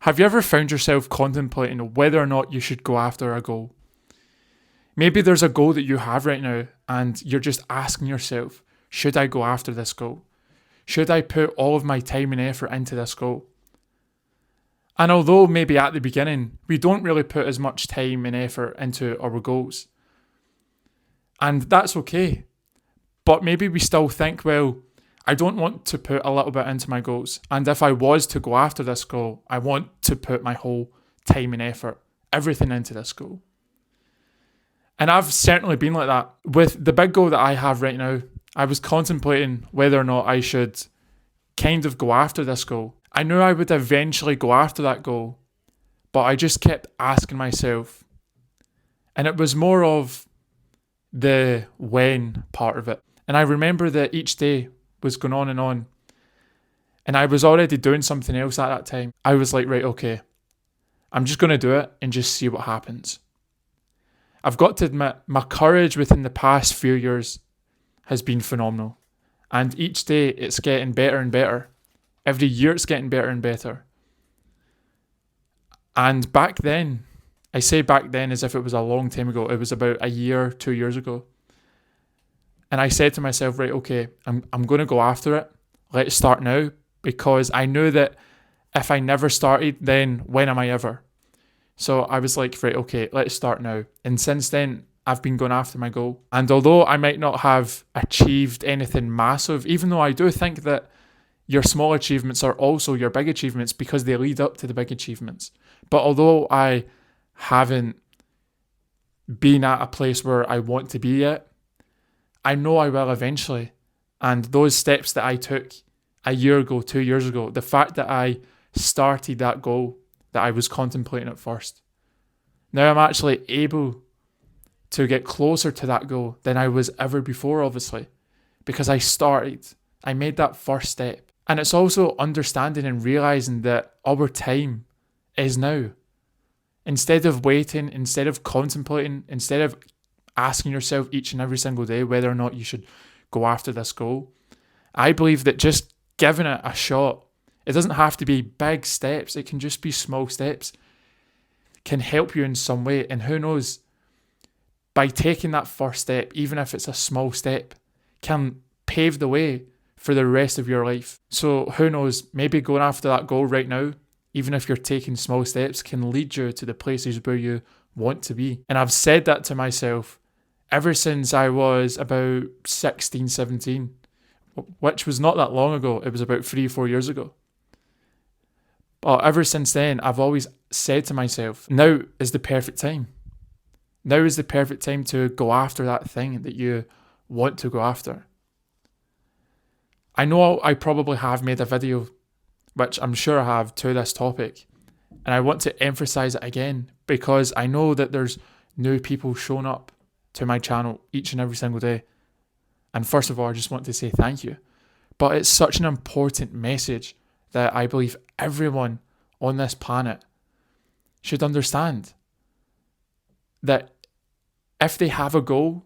Have you ever found yourself contemplating whether or not you should go after a goal? Maybe there's a goal that you have right now and you're just asking yourself, should I go after this goal? Should I put all of my time and effort into this goal? And although maybe at the beginning, we don't really put as much time and effort into our goals, and that's okay. But maybe we still think, well, I don't want to put a little bit into my goals. And if I was to go after this goal, I want to put my whole time and effort, everything into this goal. And I've certainly been like that. With the big goal that I have right now, I was contemplating whether or not I should kind of go after this goal. I knew I would eventually go after that goal, but I just kept asking myself. And it was more of the when part of it. And I remember that each day was going on, and I was already doing something else at that time. I was like, right, okay, I'm just going to do it and just see what happens. I've got to admit, my courage within the past few years has been phenomenal. And each day it's getting better and better. Every year it's getting better and better. And back then, I say back then as if it was a long time ago. It was about a year, 2 years ago. And I said to myself, right, okay, I'm going to go after it. Let's start now. Because I knew that if I never started, then when am I ever? So I was like, right, okay, let's start now. And since then, I've been going after my goal. And although I might not have achieved anything massive, even though I do think that your small achievements are also your big achievements because they lead up to the big achievements. But although I haven't been at a place where I want to be yet, I know I will eventually. And those steps that I took a year ago, 2 years ago, the fact that I started that goal that I was contemplating at first, now I'm actually able to get closer to that goal than I was ever before, obviously, because I made that first step. And it's also understanding and realizing that our time is now. Instead of waiting, instead of contemplating, instead of asking yourself each and every single day whether or not you should go after this goal, I believe that just giving it a shot, it doesn't have to be big steps, it can just be small steps, can help you in some way. And who knows, by taking that first step, even if it's a small step, can pave the way for the rest of your life. So who knows, maybe going after that goal right now, even if you're taking small steps, can lead you to the places where you want to be. And I've said that to myself ever since I was about 16, 17, which was not that long ago. It was about 3-4 years ago. But ever since then, I've always said to myself, now is the perfect time. Now is the perfect time to go after that thing that you want to go after. I know I probably have made a video, which I'm sure I have, to this topic. And I want to emphasize it again because I know that there's new people showing up to my channel each and every single day. And first of all, I just want to say thank you. But it's such an important message that I believe everyone on this planet should understand. That if they have a goal,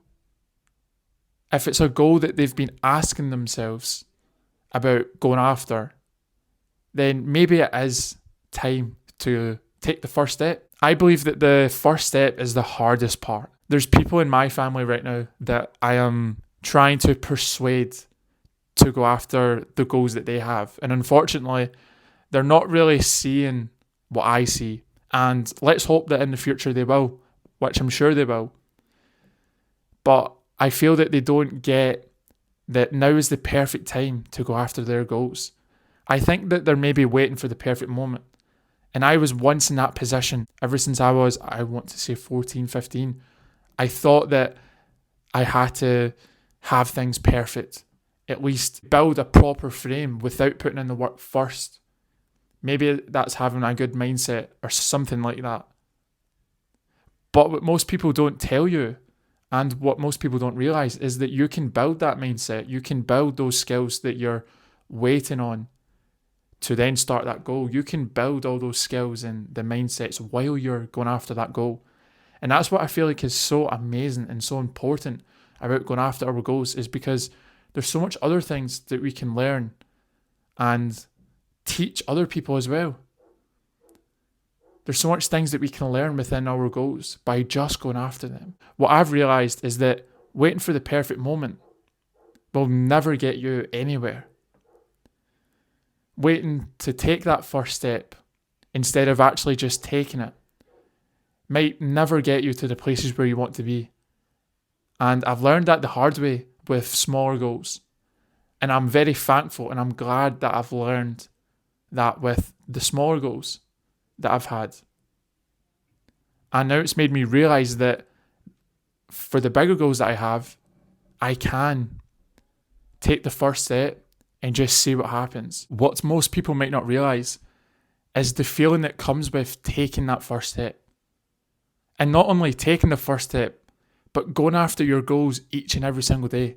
if it's a goal that they've been asking themselves about going after, then maybe it is time to take the first step. I believe that the first step is the hardest part. There's people in my family right now that I am trying to persuade to go after the goals that they have. And unfortunately, they're not really seeing what I see. And let's hope that in the future they will, which I'm sure they will. But I feel that they don't get that now is the perfect time to go after their goals. I think that they're maybe waiting for the perfect moment. And I was once in that position ever since I was, I want to say 14, 15. I thought that I had to have things perfect. At least build a proper frame without putting in the work first. Maybe that's having a good mindset or something like that. But what most people don't tell you and what most people don't realize is that you can build that mindset. You can build those skills that you're waiting on to then start that goal. You can build all those skills and the mindsets while you're going after that goal. And that's what I feel like is so amazing and so important about going after our goals, is because there's so much other things that we can learn and teach other people as well. There's so much things that we can learn within our goals by just going after them. What I've realised is that waiting for the perfect moment will never get you anywhere. Waiting to take that first step instead of actually just taking it might never get you to the places where you want to be. And I've learned that the hard way with smaller goals. And I'm very thankful and I'm glad that I've learned that with the smaller goals that I've had. And now it's made me realise that for the bigger goals that I have, I can take the first step and just see what happens. What most people might not realise is the feeling that comes with taking that first step. And not only taking the first step, but going after your goals each and every single day.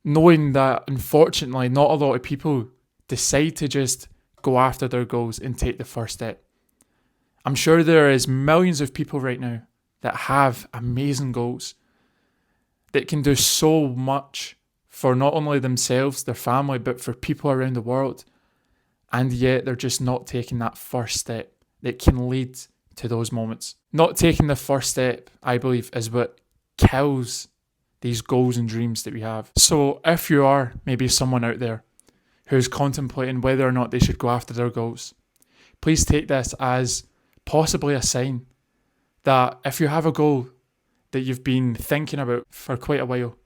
Knowing that, unfortunately, not a lot of people decide to just go after their goals and take the first step. I'm sure there is millions of people right now that have amazing goals, that can do so much for not only themselves, their family, but for people around the world. And yet they're just not taking that first step that can lead to those moments. Not taking the first step, I believe, is what kills these goals and dreams that we have. So if you are maybe someone out there who's contemplating whether or not they should go after their goals, please take this as possibly a sign that if you have a goal that you've been thinking about for quite a while,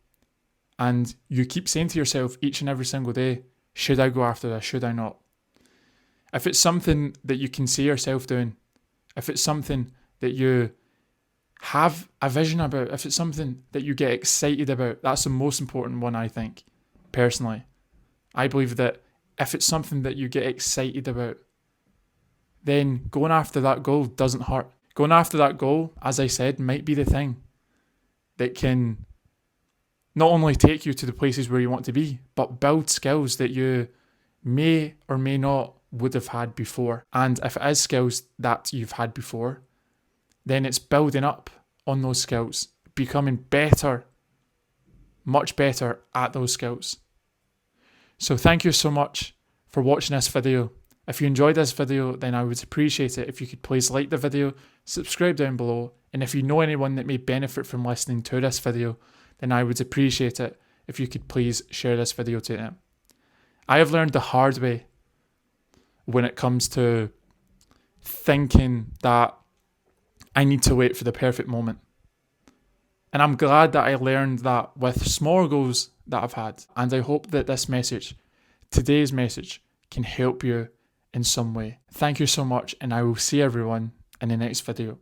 and you keep saying to yourself each and every single day, should I go after this? Should I not? If it's something that you can see yourself doing, if it's something that you have a vision about, if it's something that you get excited about, that's the most important one, I think, personally. I believe that if it's something that you get excited about, then going after that goal doesn't hurt. Going after that goal, as I said, might be the thing that can not only take you to the places where you want to be, but build skills that you may or may not would have had before. And if it is skills that you've had before, then it's building up on those skills, becoming better, much better at those skills. So thank you so much for watching this video. If you enjoyed this video, then I would appreciate it if you could please like the video, subscribe down below, and if you know anyone that may benefit from listening to this video, then I would appreciate it if you could please share this video to them. I have learned the hard way when it comes to thinking that I need to wait for the perfect moment. And I'm glad that I learned that with smaller goals that I've had. And I hope that this message, today's message, can help you in some way. Thank you so much, and I will see everyone in the next video.